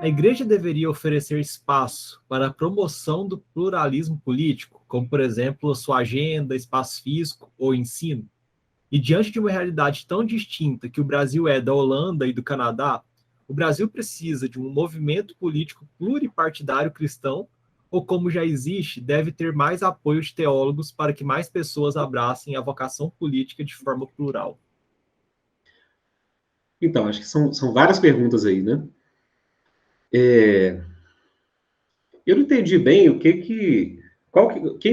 A igreja deveria oferecer espaço para a promoção do pluralismo político, como, por exemplo, sua agenda, espaço físico ou ensino. E diante de uma realidade tão distinta que o Brasil é da Holanda e do Canadá, o Brasil precisa de um movimento político pluripartidário cristão, ou como já existe, deve ter mais apoio de teólogos para que mais pessoas abracem a vocação política de forma plural. Então, acho que são várias perguntas aí, né? Eu não entendi bem quem que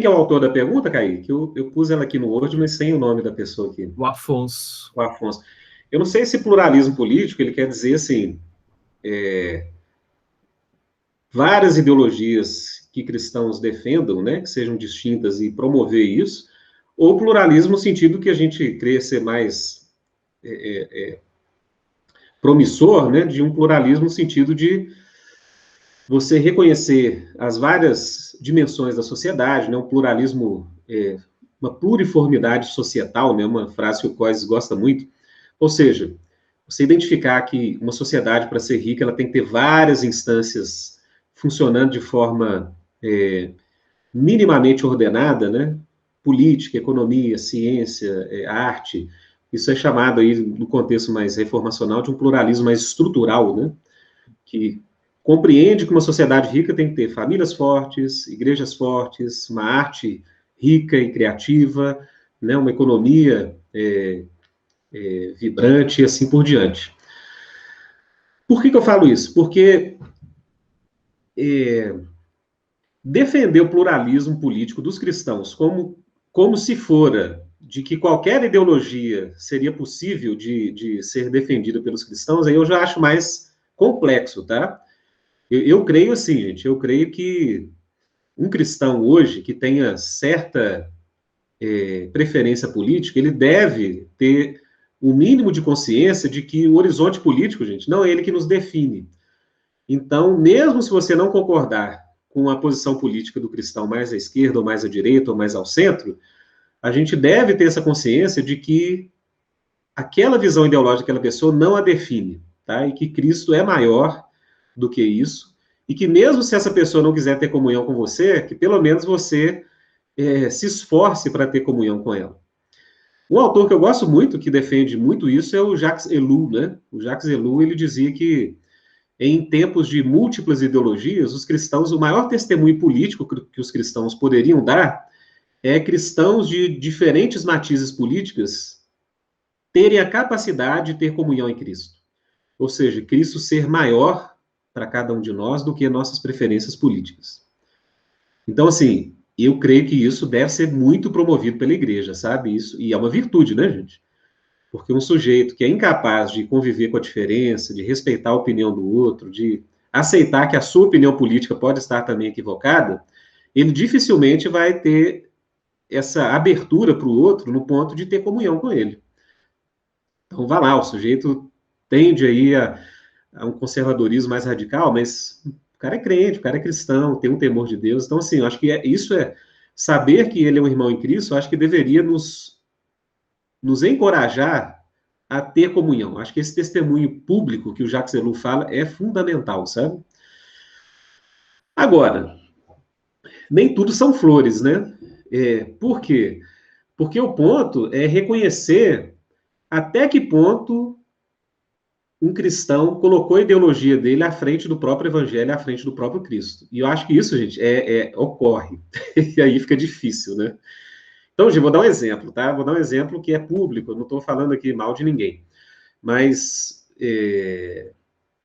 é o autor da pergunta, Kaique? Eu pus ela aqui no Word, mas sem o nome da pessoa aqui, O Afonso. o Afonso. Eu não sei se pluralismo político, ele quer dizer, assim, várias ideologias que cristãos defendam, né, que sejam distintas e promover isso, ou pluralismo no sentido que a gente crê ser mais promissor, né, de um pluralismo no sentido de você reconhecer as várias dimensões da sociedade, né, um pluralismo, uma pluriformidade societal, né, uma frase que o Coises gosta muito, ou seja, você identificar que uma sociedade, para ser rica, ela tem que ter várias instâncias funcionando de forma minimamente ordenada, né, política, economia, ciência, arte, isso é chamado aí, no contexto mais reformacional, de um pluralismo mais estrutural, né, que compreende que uma sociedade rica tem que ter famílias fortes, igrejas fortes, uma arte rica e criativa, né, uma economia vibrante e assim por diante. Por que eu falo isso? Porque defender o pluralismo político dos cristãos como se fora de que qualquer ideologia seria possível de ser defendida pelos cristãos, aí eu já acho mais complexo, tá? Eu creio assim, gente, eu creio que um cristão hoje que tenha certa preferência política, ele deve ter o mínimo de consciência de que o horizonte político, gente, não é ele que nos define. Então, mesmo se você não concordar com a posição política do cristão mais à esquerda, ou mais à direita, ou mais ao centro, a gente deve ter essa consciência de que aquela visão ideológica daquela pessoa não a define, tá? E que Cristo é maior do que isso, e que mesmo se essa pessoa não quiser ter comunhão com você, que pelo menos você se esforce para ter comunhão com ela. Um autor que eu gosto muito, que defende muito isso, é o Jacques Ellul, né? O Jacques Ellul, ele dizia que em tempos de múltiplas ideologias, os cristãos, o maior testemunho político que os cristãos poderiam dar é cristãos de diferentes matizes políticas terem a capacidade de ter comunhão em Cristo. Ou seja, Cristo ser maior para cada um de nós do que nossas preferências políticas. Então, assim, eu creio que isso deve ser muito promovido pela igreja, sabe? Isso, e é uma virtude, né, gente? Porque um sujeito que é incapaz de conviver com a diferença, de respeitar a opinião do outro, de aceitar que a sua opinião política pode estar também equivocada, ele dificilmente vai ter essa abertura para o outro no ponto de ter comunhão com ele. Então, vá lá, o sujeito tende aí a um conservadorismo mais radical, mas o cara é crente, o cara é cristão, tem um temor de Deus. Então, assim, eu acho que isso é saber que ele é um irmão em Cristo, eu acho que deveria nos encorajar a ter comunhão. Acho que esse testemunho público que o Jacques Ellul fala é fundamental, sabe? Agora, nem tudo são flores, né? Por quê? Porque o ponto é reconhecer até que ponto um cristão colocou a ideologia dele à frente do próprio evangelho, à frente do próprio Cristo. E eu acho que isso, gente, ocorre. E aí fica difícil, né? Então, gente, vou dar um exemplo, tá? Vou dar um exemplo que é público, eu não estou falando aqui mal de ninguém. Mas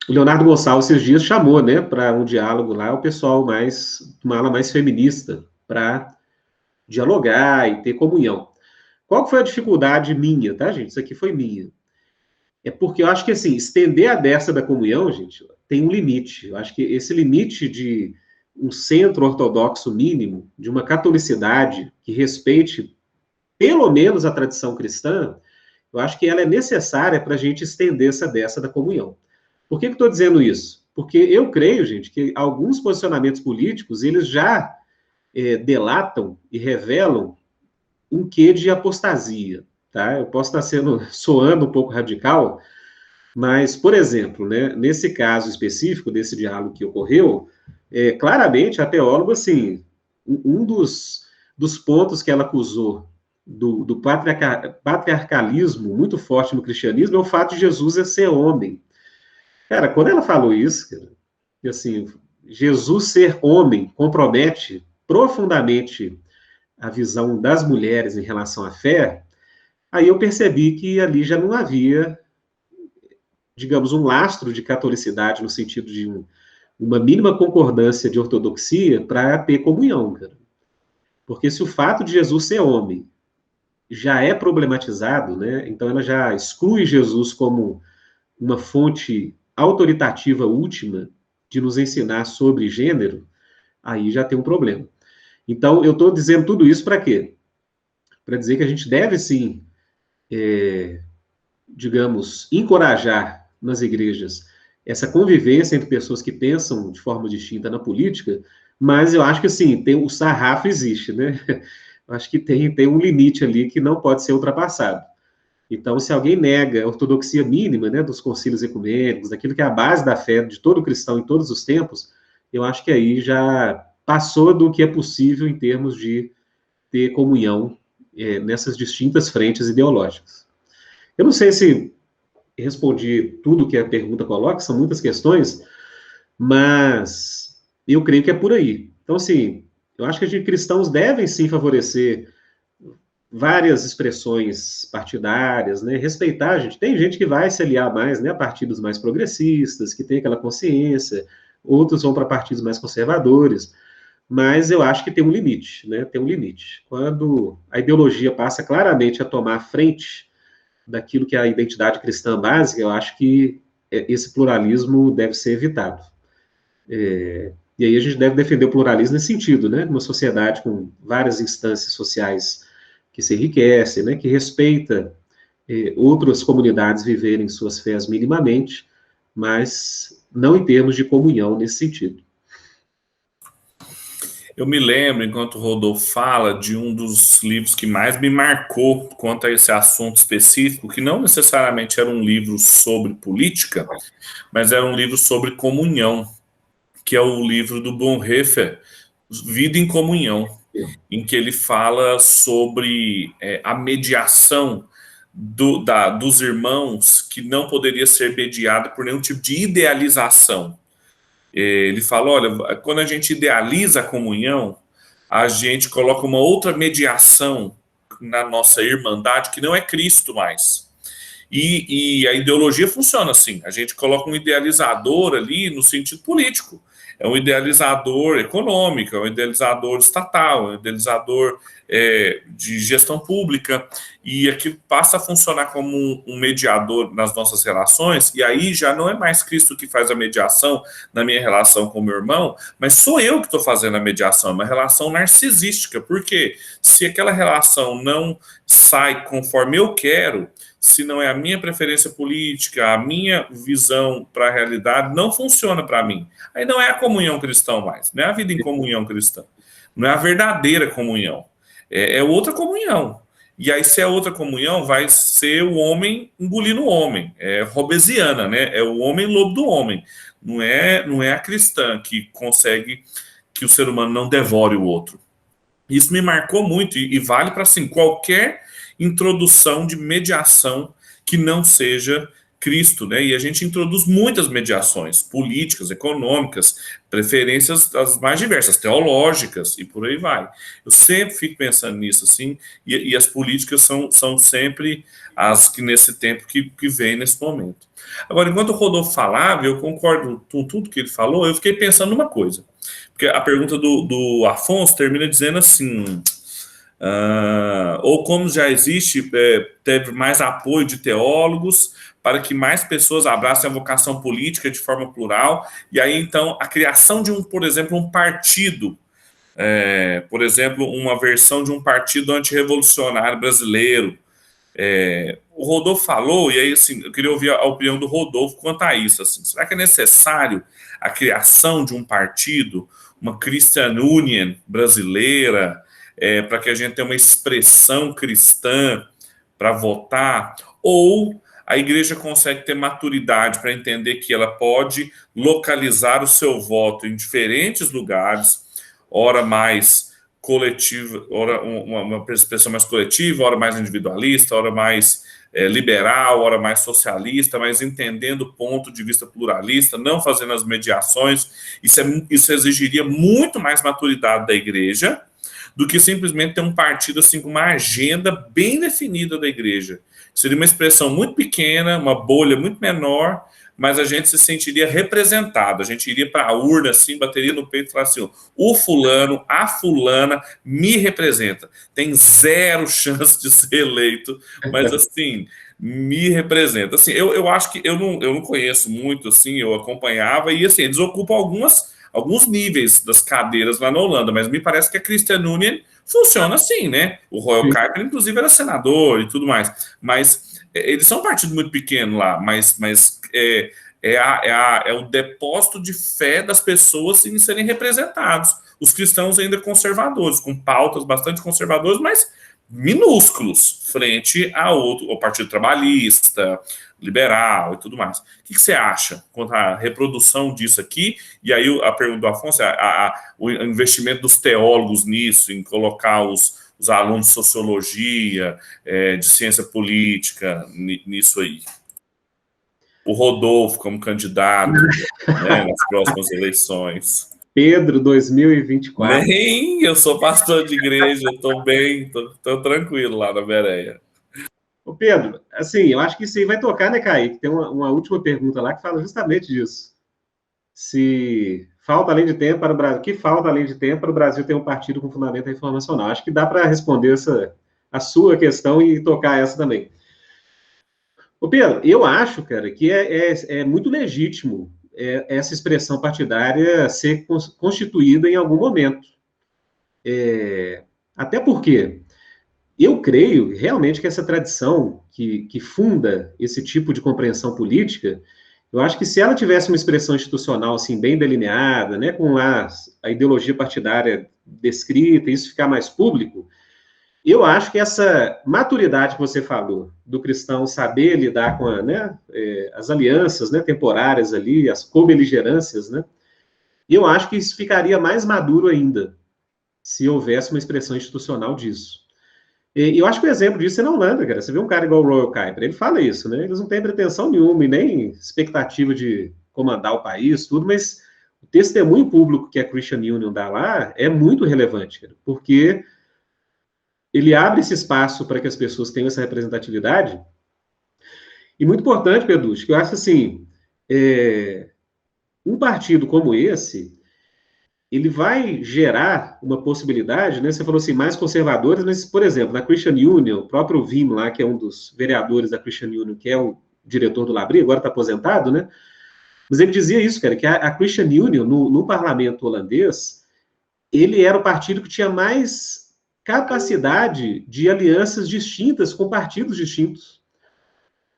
o Leonardo Gonçalves esses dias chamou, né, para um diálogo lá, o pessoal uma ala mais feminista, para dialogar e ter comunhão. Qual foi a dificuldade minha, tá, gente? Isso aqui foi minha. É porque eu acho que, assim, estender a desta da comunhão, gente, tem um limite. Eu acho que esse limite de um centro ortodoxo mínimo, de uma catolicidade que respeite pelo menos a tradição cristã, eu acho que ela é necessária para a gente estender essa dessa da comunhão. Por que estou dizendo isso? Porque eu creio, gente, que alguns posicionamentos políticos, eles já delatam e revelam um quê de apostasia, tá? Eu posso estar soando um pouco radical, Mas, por exemplo, né, nesse caso específico desse diálogo que ocorreu, claramente a teóloga, assim, um dos pontos que ela acusou do patriarcalismo muito forte no cristianismo é o fato de Jesus ser homem. Cara, quando ela falou isso, cara, e assim, Jesus ser homem compromete profundamente a visão das mulheres em relação à fé, aí eu percebi que ali já não havia, digamos, um lastro de catolicidade no sentido de uma mínima concordância de ortodoxia para ter comunhão, cara. Porque se o fato de Jesus ser homem já é problematizado, né? Então ela já exclui Jesus como uma fonte autoritativa última de nos ensinar sobre gênero, aí já tem um problema. Então eu estou dizendo tudo isso para quê? Para dizer que a gente deve sim, digamos, encorajar nas igrejas essa convivência entre pessoas que pensam de forma distinta na política, mas eu acho que, assim, o sarrafo existe, né? Eu acho que tem um limite ali que não pode ser ultrapassado. Então, se alguém nega a ortodoxia mínima, né, dos concílios ecumênicos, daquilo que é a base da fé de todo cristão em todos os tempos, eu acho que aí já passou do que é possível em termos de ter comunhão nessas distintas frentes ideológicas. Eu não sei se respondi tudo que a pergunta coloca, são muitas questões, mas eu creio que é por aí. Então, assim, eu acho que a gente, cristãos devem sim favorecer várias expressões partidárias, né? Respeitar, a gente. Tem gente que vai se aliar mais, né, a partidos mais progressistas, que tem aquela consciência, outros vão para partidos mais conservadores, mas eu acho que tem um limite, né? Tem um limite. Quando a ideologia passa claramente a tomar a frente daquilo que é a identidade cristã básica, eu acho que esse pluralismo deve ser evitado. E aí a gente deve defender o pluralismo nesse sentido, né? Uma sociedade com várias instâncias sociais que se enriquecem, né? Que respeita outras comunidades viverem suas fés minimamente, mas não em termos de comunhão nesse sentido. Eu me lembro, enquanto o Rodolfo fala, de um dos livros que mais me marcou quanto a esse assunto específico, que não necessariamente era um livro sobre política, mas era um livro sobre comunhão, que é o livro do Bonhoeffer, Vida em Comunhão, em que ele fala sobre a mediação dos irmãos, que não poderia ser mediada por nenhum tipo de idealização. Ele fala, olha, quando a gente idealiza a comunhão, a gente coloca uma outra mediação na nossa irmandade que não é Cristo mais. E a ideologia funciona assim, a gente coloca um idealizador ali no sentido político. É um idealizador econômico, é um idealizador estatal, é um idealizador de gestão pública, e aquilo passa a funcionar como um mediador nas nossas relações, e aí já não é mais Cristo que faz a mediação na minha relação com o meu irmão, mas sou eu que estou fazendo a mediação, é uma relação narcisística, porque se aquela relação não sai conforme eu quero, se não é a minha preferência política, a minha visão para a realidade, não funciona para mim. Aí não é a comunhão cristã mais, não é a vida em comunhão cristã, não é a verdadeira comunhão, é outra comunhão. E aí, se é outra comunhão, vai ser o homem engolindo o homem, é robesiana, né? É o homem lobo do homem, não é a cristã que consegue que o ser humano não devore o outro. Isso me marcou muito e vale para assim, qualquer introdução de mediação que não seja Cristo, né? E a gente introduz muitas mediações políticas, econômicas, preferências as mais diversas, teológicas e por aí vai. Eu sempre fico pensando nisso, assim, e as políticas são sempre as que nesse tempo que vem nesse momento. Agora, enquanto o Rodolfo falava, eu concordo com tudo que ele falou, eu fiquei pensando numa coisa. Porque a pergunta do Afonso termina dizendo assim, ou como já existe, teve mais apoio de teólogos para que mais pessoas abracem a vocação política de forma plural, e aí então a criação de por exemplo, um partido, por exemplo, uma versão de um partido antirrevolucionário brasileiro. O Rodolfo falou, e aí assim, eu queria ouvir a opinião do Rodolfo quanto a isso. Assim, será que é necessário a criação de um partido, uma Christian Union brasileira, para que a gente tenha uma expressão cristã para votar? Ou a igreja consegue ter maturidade para entender que ela pode localizar o seu voto em diferentes lugares, ora mais coletiva, ora uma expressão mais coletiva, ora mais individualista, ora mais liberal, ora mais socialista, mas entendendo o ponto de vista pluralista, não fazendo as mediações. Isso exigiria muito mais maturidade da igreja do que simplesmente ter um partido assim com uma agenda bem definida da igreja. Seria uma expressão muito pequena, uma bolha muito menor, mas a gente se sentiria representado. A gente iria para a urna, assim, bateria no peito e falaria assim: o fulano, a fulana me representa. Tem zero chance de ser eleito, mas assim, me representa. Assim, eu acho que eu não conheço muito, assim, eu acompanhava, e assim, eles ocupam alguns níveis das cadeiras lá na Holanda, mas me parece que a Christian Union funciona assim, né? O Royal Kuiper, inclusive, era senador e tudo mais, mas eles são um partido muito pequeno lá, mas é o depósito de fé das pessoas em serem representados. Os cristãos ainda conservadores, com pautas bastante conservadoras, mas minúsculos, frente ao Partido Trabalhista, liberal e tudo mais. O que você acha quanto à reprodução disso aqui? E aí a pergunta do Afonso, o investimento dos teólogos nisso, em colocar os alunos de sociologia, de ciência política, nisso aí. O Rodolfo como candidato, né, nas próximas eleições. Pedro 2024. Nem, eu sou pastor de igreja, estou bem, estou tranquilo lá na Bereia. Ô Pedro, assim, eu acho que isso aí vai tocar, né, Kaique? Tem uma última pergunta lá que fala justamente disso. Se falta além de tempo para o Brasil, que falta além de tempo para o Brasil ter um partido com fundamento informacional? Acho que dá para responder a sua questão e tocar essa também. Ô Pedro, eu acho, cara, que é muito legítimo essa expressão partidária ser constituída em algum momento. Até porque eu creio realmente que essa tradição que funda esse tipo de compreensão política, eu acho que se ela tivesse uma expressão institucional assim bem delineada, né, com a ideologia partidária descrita, isso ficar mais público, eu acho que essa maturidade que você falou, do cristão saber lidar com as alianças, né, temporárias ali, as cobeligerâncias, né, eu acho que isso ficaria mais maduro ainda, se houvesse uma expressão institucional disso. E eu acho que o exemplo disso é na Holanda, cara. Você vê um cara igual o Royal Kuiper, ele fala isso, né? Eles não têm pretensão nenhuma e nem expectativa de comandar o país, tudo, mas o testemunho público que a Christian Union dá lá é muito relevante, cara, porque ele abre esse espaço para que as pessoas tenham essa representatividade. E muito importante, Pedro, que eu acho assim, um partido como esse, ele vai gerar uma possibilidade, né? Você falou assim, mais conservadores, mas, por exemplo, na Christian Union, o próprio Wim lá, que é um dos vereadores da Christian Union, que é o diretor do Labrie, agora está aposentado, né? Mas ele dizia isso, cara, que a Christian Union, no parlamento holandês, ele era o partido que tinha mais capacidade de alianças distintas com partidos distintos.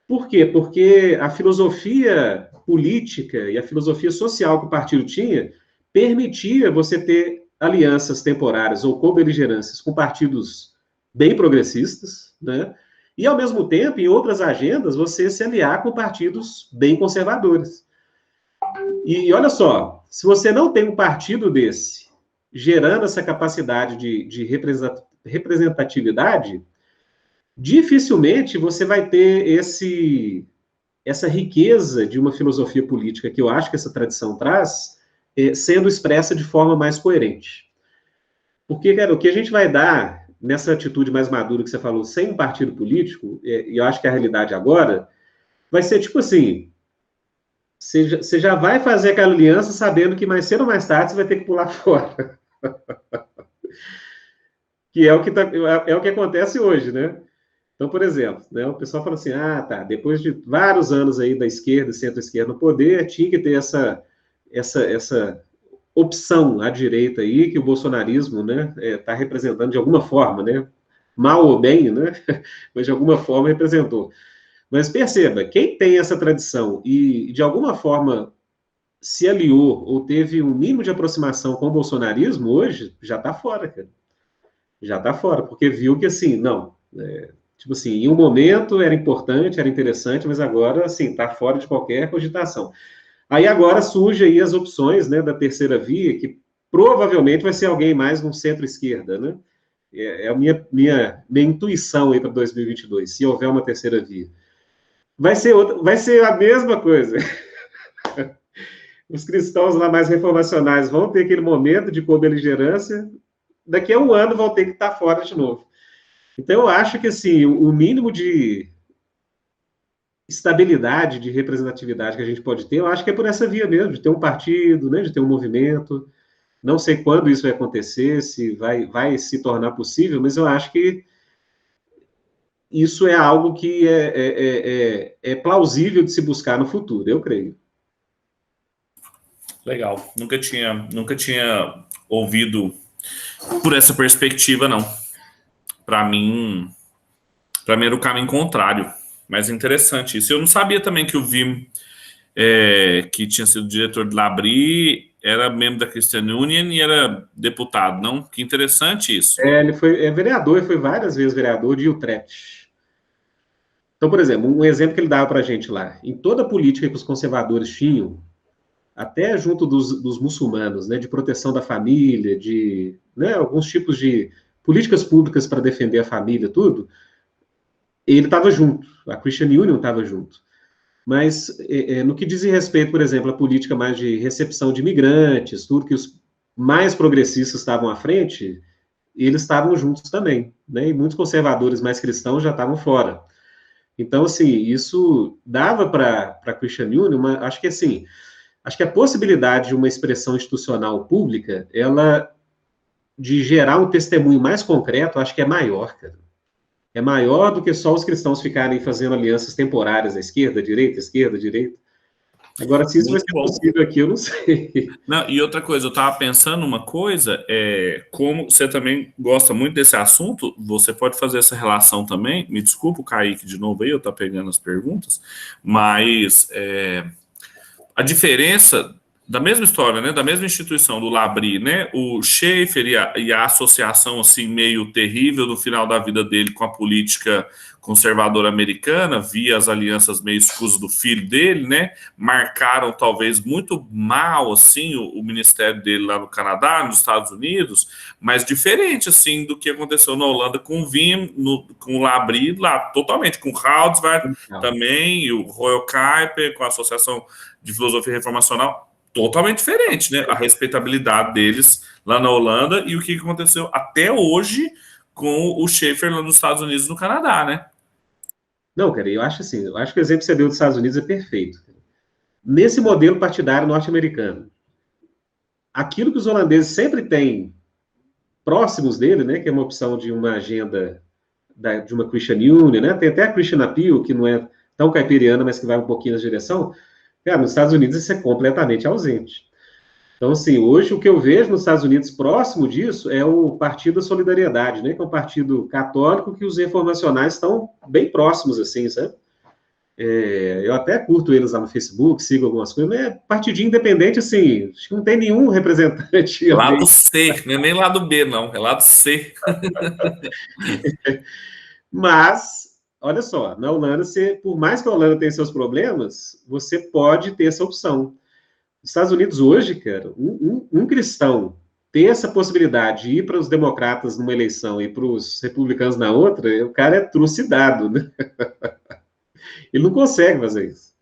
Por quê? Porque a filosofia política e a filosofia social que o partido tinha permitia você ter alianças temporárias ou cobeligerâncias com partidos bem progressistas, né? E, ao mesmo tempo, em outras agendas, você se aliar com partidos bem conservadores. E olha só, se você não tem um partido desse gerando essa capacidade de representatividade, dificilmente você vai ter essa riqueza de uma filosofia política que eu acho que essa tradição traz, sendo expressa de forma mais coerente. Porque, cara, o que a gente vai dar nessa atitude mais madura que você falou, sem um partido político, e eu acho que a realidade agora, vai ser tipo assim, você já vai fazer aquela aliança sabendo que mais cedo ou mais tarde você vai ter que pular fora. Que é o que acontece hoje, né? Então, por exemplo, né, o pessoal fala assim, depois de vários anos aí da esquerda, centro-esquerda no poder, tinha que ter essa opção à direita aí, que o bolsonarismo, né, está representando de alguma forma, né, mal ou bem, né, mas de alguma forma representou. Mas perceba, quem tem essa tradição e de alguma forma se aliou ou teve um mínimo de aproximação com o bolsonarismo, hoje já está fora, cara. Já está fora, porque viu que assim, não, Tipo assim, em um momento era importante, era interessante, mas agora, assim, está fora de qualquer cogitação. Aí agora surge aí as opções, né, da terceira via, que provavelmente vai ser alguém mais no centro-esquerda, né? É a minha intuição aí para 2022, se houver uma terceira via. Vai ser a mesma coisa. Os cristãos lá mais reformacionais vão ter aquele momento de co-beligerância, daqui a um ano vão ter que estar fora de novo. Então, eu acho que, assim, o mínimo de estabilidade, de representatividade que a gente pode ter, eu acho que é por essa via mesmo, de ter um partido, né, de ter um movimento. Não sei quando isso vai acontecer, se vai se tornar possível, mas eu acho que isso é algo que é plausível de se buscar no futuro, eu creio. Legal. Nunca tinha ouvido por essa perspectiva, não. Para mim era o caminho contrário. Mas interessante isso. Eu não sabia também que o Wim, que tinha sido diretor de Labrie, era membro da Christian Union e era deputado, não? Que interessante isso. Ele foi vereador, e foi várias vezes vereador de Utrecht. Então, por exemplo, um exemplo que ele dava para a gente lá, em toda a política que os conservadores tinham, até junto dos muçulmanos, né, de proteção da família, de, né, alguns tipos de políticas públicas para defender a família, tudo, ele estava junto, a Christian Union estava junto. Mas no que diz respeito, por exemplo, à política mais de recepção de imigrantes, tudo que os mais progressistas estavam à frente, eles estavam juntos também, né? E muitos conservadores mais cristãos já estavam fora. Então, assim, isso dava para a Christian Union, acho que a possibilidade de uma expressão institucional pública, ela, de gerar um testemunho mais concreto, acho que é maior, cara. É maior do que só os cristãos ficarem fazendo alianças temporárias à esquerda, direita, esquerda, direita. Agora, se isso vai ser possível aqui, eu não sei. Não, e outra coisa, eu estava pensando uma coisa, como você também gosta muito desse assunto, você pode fazer essa relação também, me desculpa o Kaique de novo aí, eu estou pegando as perguntas, mas a diferença da mesma história, né, da mesma instituição do Labrie, né, o Schaeffer e a associação assim meio terrível no final da vida dele com a política conservadora americana, via as alianças meio escusas do filho dele, né, marcaram talvez muito mal assim o ministério dele lá no Canadá, nos Estados Unidos, mas diferente assim do que aconteceu na Holanda com o Wim, com o Labrie lá, totalmente, com o Houdswaard também, e o Royal Kuiper, com a Associação de Filosofia Reformacional, totalmente diferente, né? A respeitabilidade deles lá na Holanda e o que aconteceu até hoje com o Schaeffer lá nos Estados Unidos e no Canadá, né? Não, cara, eu acho que o exemplo que você deu dos Estados Unidos é perfeito. Nesse modelo partidário norte-americano, aquilo que os holandeses sempre têm próximos dele, né, que é uma opção de uma agenda de uma Christian Union, né? Tem até a Christian Appeal, que não é tão caipiriana, mas que vai um pouquinho na direção. Cara, nos Estados Unidos isso é completamente ausente. Então, assim, hoje o que eu vejo nos Estados Unidos próximo disso é o Partido da Solidariedade, né? Que é um partido católico que os reformacionais estão bem próximos, assim, sabe? Eu até curto eles lá no Facebook, sigo algumas coisas, mas é partidinho independente, assim, acho que não tem nenhum representante. Lado C, não é nem lado B, não, é lado C. Mas, olha só, na Holanda, por mais que a Holanda tenha seus problemas, você pode ter essa opção. Nos Estados Unidos hoje, cara, um cristão ter essa possibilidade de ir para os democratas numa eleição e para os republicanos na outra, o cara é trucidado, né? Ele não consegue fazer isso.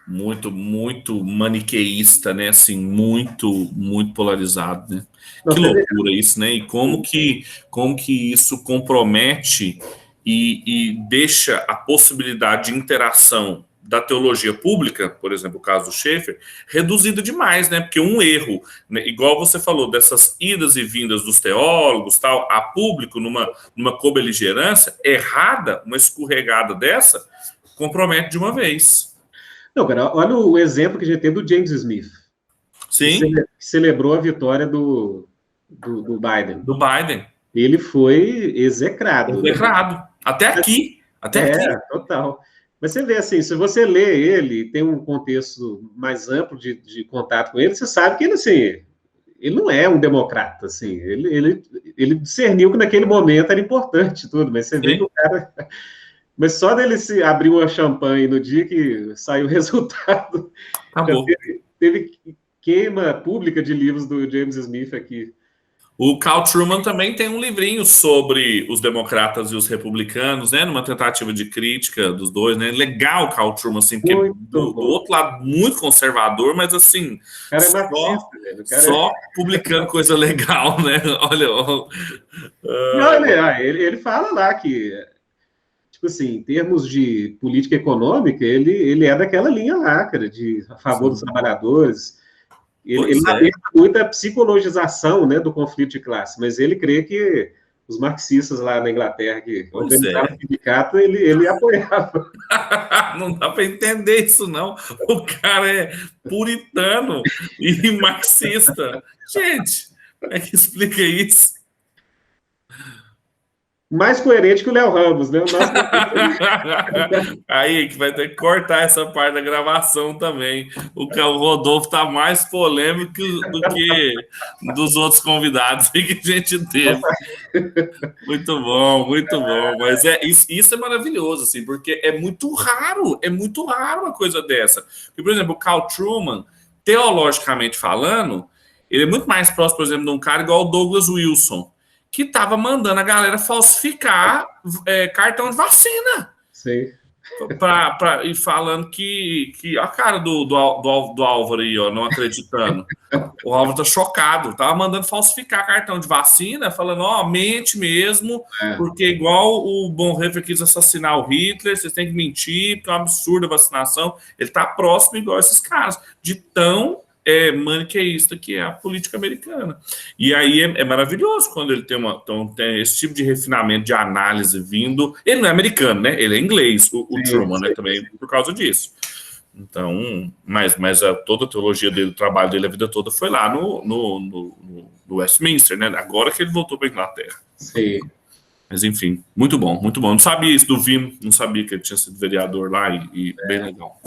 Muito, muito maniqueísta, né? Assim, muito, muito polarizado, né? Não, que loucura isso, né? E como que isso compromete e deixa a possibilidade de interação da teologia pública, por exemplo, o caso do Schaeffer, reduzida demais, né? Porque um erro, né, igual você falou, dessas idas e vindas dos teólogos, tal, a público, numa cobeligerância errada, uma escorregada dessa, compromete de uma vez. Não, cara, olha o exemplo que a gente tem do James Smith. Sim. Que celebrou a vitória do Biden. Do Biden. Ele foi execrado. Execrado. Né? Até aqui. Até aqui. Total. Mas você vê assim, se você lê ele, tem um contexto mais amplo de contato com ele, você sabe que ele, assim, ele não é um democrata, assim, ele discerniu que naquele momento era importante tudo, mas você vê que o cara... Mas só dele se abrir uma champanhe no dia que saiu o resultado, teve queima pública de livros do James Smith aqui. O Carl Truman também tem um livrinho sobre os democratas e os republicanos, né? Numa tentativa de crítica dos dois, né? Legal o Carl Truman, assim, porque do outro lado muito conservador, mas assim, o cara é marxista, velho. Só publicando coisa legal, né? Olha. Não, ele fala lá que, tipo assim, em termos de política econômica, ele é daquela linha lá, cara, a favor dos trabalhadores. Ele lamenta muito a psicologização, né, do conflito de classe, mas ele crê que os marxistas lá na Inglaterra, que organizaram o sindicato, ele apoiava. Não dá para entender isso, não. O cara é puritano e marxista. Gente, como é que explica isso? Mais coerente que o Léo Ramos, né? Aí que vai ter que cortar essa parte da gravação também. O Rodolfo tá mais polêmico do que dos outros convidados que a gente teve. Muito bom, muito bom. Mas isso é maravilhoso, assim, porque é muito raro uma coisa dessa. Porque, por exemplo, o Carl Truman, teologicamente falando, ele é muito mais próximo, por exemplo, de um cara igual o Douglas Wilson, que estava mandando a galera falsificar cartão de vacina. Sim. E falando que a cara do Álvaro aí, ó, não acreditando. O Álvaro tá chocado. Tava mandando falsificar cartão de vacina, falando, mente mesmo, porque igual o Bonhoeffer quis assassinar o Hitler, vocês têm que mentir, porque é um absurdo a vacinação. Ele tá próximo igual esses caras, de tão maniqueísta que é a política americana. E aí é maravilhoso quando ele tem esse tipo de refinamento de análise vindo. Ele não é americano, né? Ele é inglês, o Truman, né? Também por causa disso. Então, mas toda a teologia dele, o trabalho dele a vida toda foi lá no Westminster, né? Agora que ele voltou para a Inglaterra. Sim. Mas enfim, muito bom, muito bom. Não sabia isso do Vim, não sabia que ele tinha sido vereador lá e bem legal.